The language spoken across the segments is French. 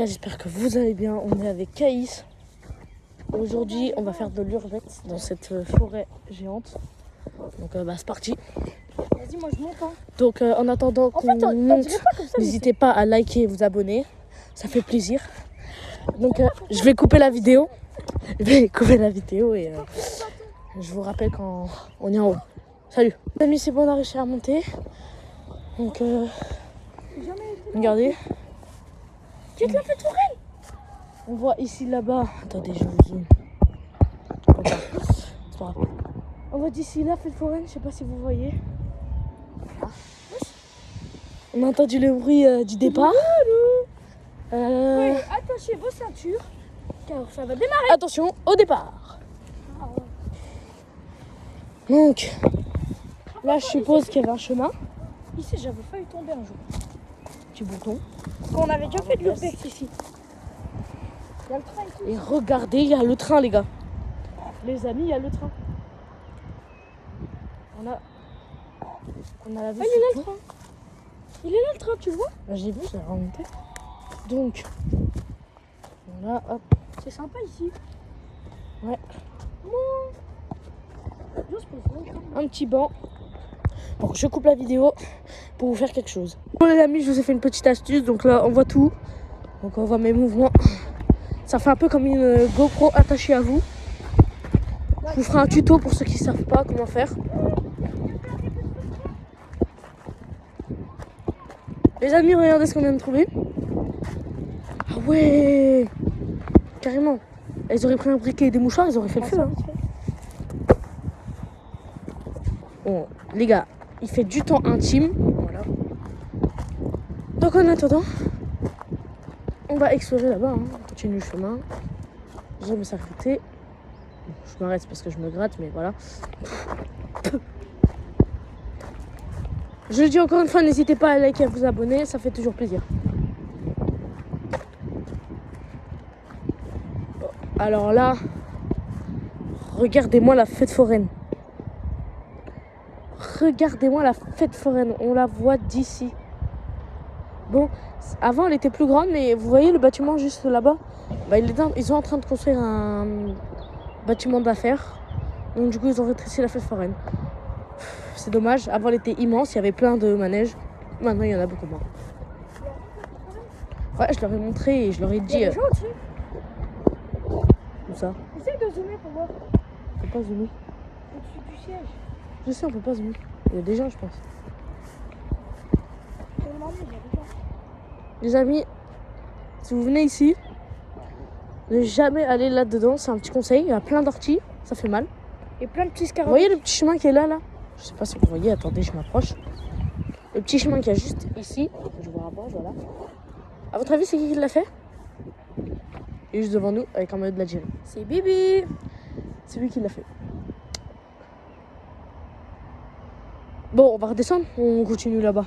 J'espère que vous allez bien. On est avec Caïs. Aujourd'hui, on va faire de l'urbex dans cette forêt géante. Donc, c'est parti. Vas-y, moi je monte. Hein. Donc, en attendant qu'on monte, n'hésitez pas à liker et vous abonner. Ça fait plaisir. Donc, je vais couper la vidéo. Et je vous rappelle quand on est en haut. Salut. Les amis, c'est bon, on a réussi à monter. Donc, regardez. Tu te l'as fait tourner. On voit ici, là-bas. Attendez, je vous zoome. Comme ça. C'est pas grave. On voit d'ici là, fait le foraine. Je sais pas si vous voyez. On a entendu le bruit du départ. Oui, attachez vos ceintures, car ça va démarrer. Attention, au départ. Donc, là, je suppose qu'il y avait un chemin. Ici, j'avais failli tomber un jour. Petit bouton. On avait déjà fait de l'urbex ici. Il y a le train ici. Et regardez, il y a le train, les gars. Les amis, il y a le train. On a la vue. Ah, il est là le train. Il est là le train, tu le vois? Bah, j'ai vu, ça a remonté. Donc, voilà, hop. C'est sympa ici. Ouais. J'ose poser le train. Un petit banc. Bon, je coupe la vidéo pour vous faire quelque chose. Bon, les amis, je vous ai fait une petite astuce. Donc là, on voit tout. Donc, on voit mes mouvements. Ça fait un peu comme une GoPro attachée à vous. Je vous ferai un tuto pour ceux qui ne savent pas comment faire. Les amis, regardez ce qu'on vient de trouver. Ah ouais, carrément. Ils auraient pris un briquet et des mouchoirs, ils auraient fait le feu. Hein. Bon, les gars, il fait du temps intime. Voilà. Donc en attendant, on va explorer là-bas. Hein. On continue le chemin. J'aime s'arrêter. Bon, je m'arrête parce que je me gratte, mais voilà. Je le dis encore une fois, n'hésitez pas à liker et à vous abonner, ça fait toujours plaisir. Alors là, regardez-moi la fête foraine. Regardez-moi la fête foraine, on la voit d'ici. Bon, avant elle était plus grande, mais vous voyez le bâtiment juste là-bas, bah, ils sont en train de construire un bâtiment d'affaires. Donc du coup, ils ont rétréci la fête foraine. C'est dommage, avant elle était immense, il y avait plein de manèges. Maintenant, il y en a beaucoup moins. Ouais, je leur ai montré et je leur ai dit... Il y a des gens au-dessus. Où ça? Essaye de zoomer pour voir. On peut pas zoomer. Au-dessus du siège. Je sais, on peut pas zoomer. Il y a des gens, je pense. Je te demande, il y a des gens. Les amis, si vous venez ici, ne jamais aller là-dedans. C'est un petit conseil. Il y a plein d'orties, ça fait mal. Il y a plein de petits Vous scarabées. voyez le petit chemin qui est là? Je sais pas si vous voyez. Attendez, je m'approche. Le petit chemin qui est juste ici. Je vous rapproche, voilà. À votre avis, c'est qui l'a fait? Il est juste devant nous avec un maillot de l'Algérie. C'est Bibi. C'est lui qui l'a fait. Bon, on va redescendre. On continue là-bas.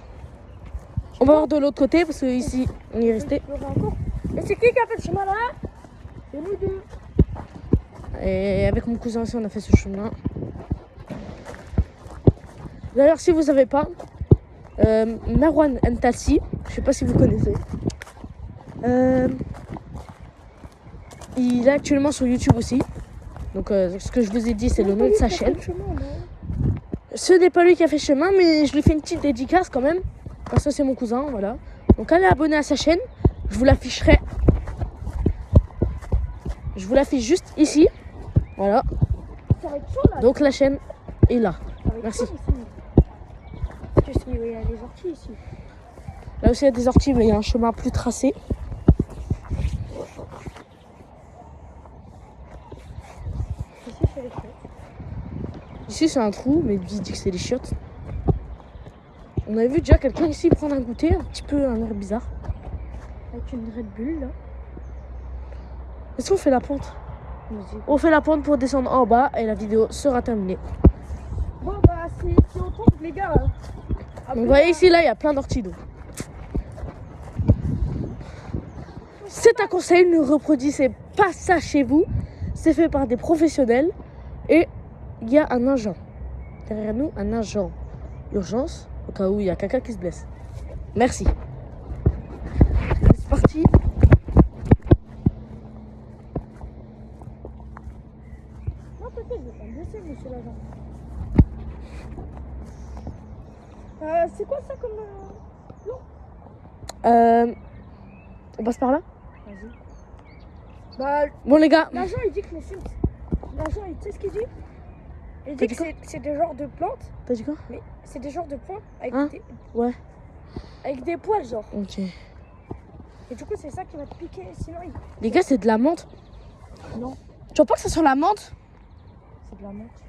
On va voir de l'autre côté parce que ici, on y est resté. Et c'est qui a fait ce chemin là? C'est nous deux. Et avec mon cousin aussi, on a fait ce chemin. D'ailleurs, si vous savez pas, Marwan Ntassi, je sais pas si vous connaissez, il est actuellement sur YouTube aussi. Donc, ce que je vous ai dit, c'est le nom de sa chaîne. Ce n'est pas lui qui a fait le chemin, mais je lui fais une petite dédicace quand même. Parce que c'est mon cousin, voilà. Donc, allez abonner à sa chaîne. Je vous l'afficherai. Je vous l'affiche juste ici. Voilà. Ça va être chaud là. Donc, la chaîne est là. Ça va être Merci. chaud ici. Parce que il y a des orties ici. Là aussi, il y a des orties, mais il y a un chemin plus tracé. Ici, c'est les chiottes. Ici, c'est un trou, mais lui, il dit que c'est les chiottes. On avait vu déjà quelqu'un ici prendre un goûter, un petit peu un air bizarre. Avec une Red Bull là. Est-ce qu'on fait la pente? Vas-y. On fait la pente pour descendre en bas et la vidéo sera terminée. Bon bah si on tombe les gars. Donc vous voyez ici, là, il y a plein d'orties d'eau. C'est un conseil, ne reproduisez pas ça chez vous. C'est fait par des professionnels et il y a un agent. Derrière nous, un agent. Urgence, au cas où il y a quelqu'un qui se blesse. Merci. C'est parti. sais, monsieur l'agent. C'est quoi ça comme... On passe par là. Vas-y. Bah, Bon les gars, l'agent il dit que les Sims... L'agent, tu sais ce qu'il dit? Il T'as dit dit que c'est des genres de plantes, t'as dit quoi? mais c'est des genres de plantes avec, Hein? Ouais. avec des poils, genre. Ok. Et du coup, c'est ça qui va te piquer, sinon il... Les gars, c'est de la menthe. Non, Tu vois pas que ça sent la menthe? c'est de la menthe.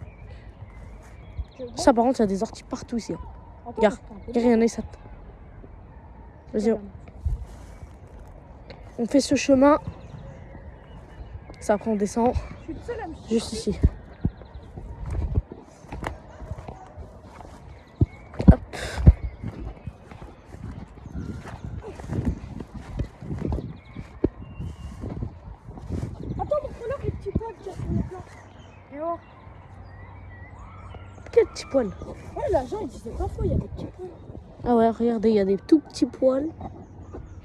Ça par contre, il y a des orties partout ici. Regarde. Regardez ça. Vas-y, on fait ce chemin. Ça après on descend. Je suis seule à me Juste ici. Hop. Attends, montre-leur les petits poils qu'il y a sur les plantes. Et oh. Quel petit poil. Ouais, l'agent il disait pas faux, il y a des petits poils. Ah ouais, regardez, il y a des tout petits poils.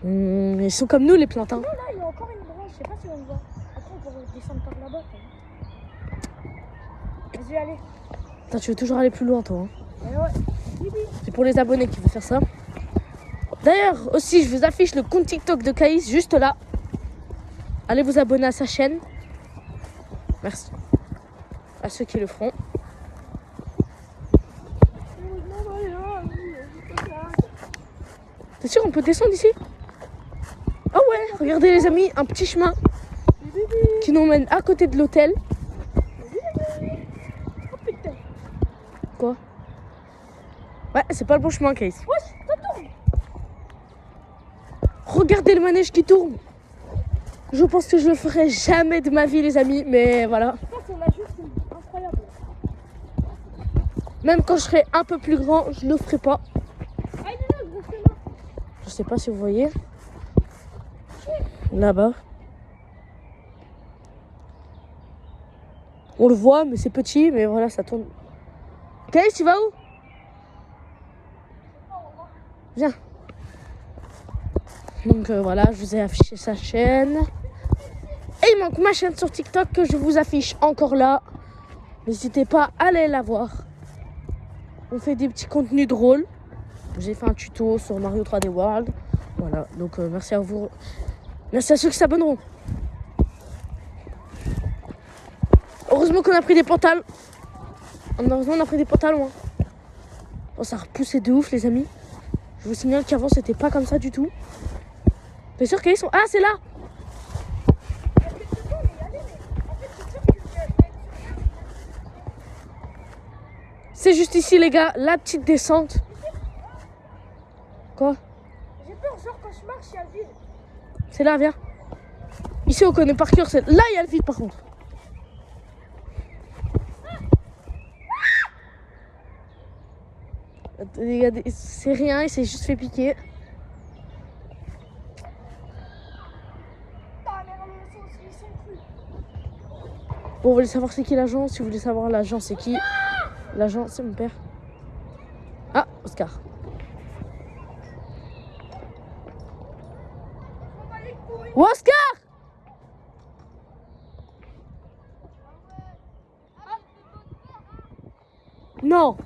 Ils sont comme nous les plantains. Non, là, il y a encore une branche, je sais pas si on le voit. Après, on pourrait descendre par là-bas. Vas-y, allez. Putain, tu veux toujours aller plus loin toi. Hein. Et ouais. Bibi. C'est pour les abonnés qui veulent faire ça. D'ailleurs, aussi, je vous affiche le compte TikTok de Caïs juste là. Allez vous abonner à sa chaîne. Merci. À ceux qui le feront. T'es sûr on peut descendre ici? Ah ouais, regardez les amis, un petit chemin qui nous mène à côté de l'hôtel. Oh putain. Quoi? Ouais, c'est pas le bon chemin, Caïs. Wesh, ça tourne. Regardez le manège qui tourne. Je pense que je le ferai jamais de ma vie, les amis, mais voilà. Je pense qu'on a juste une incroyable. Même quand je serai un peu plus grand, je le ferai pas. Ah, il est là, le gros chemin. Je sais pas si vous voyez. Là-bas. On le voit, mais c'est petit, mais voilà, ça tourne. Caïs, tu vas où? Viens. Donc voilà, je vous ai affiché sa chaîne. Et il manque ma chaîne sur TikTok que je vous affiche encore là. N'hésitez pas à aller la voir. On fait des petits contenus drôles. J'ai fait un tuto sur Mario 3D World. Voilà, donc merci à vous. Merci à ceux qui s'abonneront. Heureusement qu'on a pris des pantalons. Heureusement on a pris des pantalons. Hein. Bon, ça a repoussé de ouf les amis. Je vous signale qu'avant c'était pas comme ça du tout. T'es sûr qu'ils sont... Ah c'est là. C'est juste ici les gars, la petite descente. Quoi? J'ai peur, genre quand je marche, il y a le vide. C'est là, viens. Ici on connaît par cœur, là il y a le vide par contre. Regardez, c'est rien, il s'est juste fait piquer. Bon, vous voulez savoir c'est qui l'agent? Si vous voulez savoir l'agent c'est qui? L'agent c'est mon père. Ah, Oscar. Oh, Oscar! Non.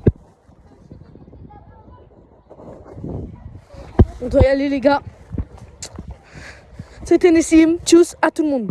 On doit y aller les gars. C'était Nessim. Tchuss à tout le monde.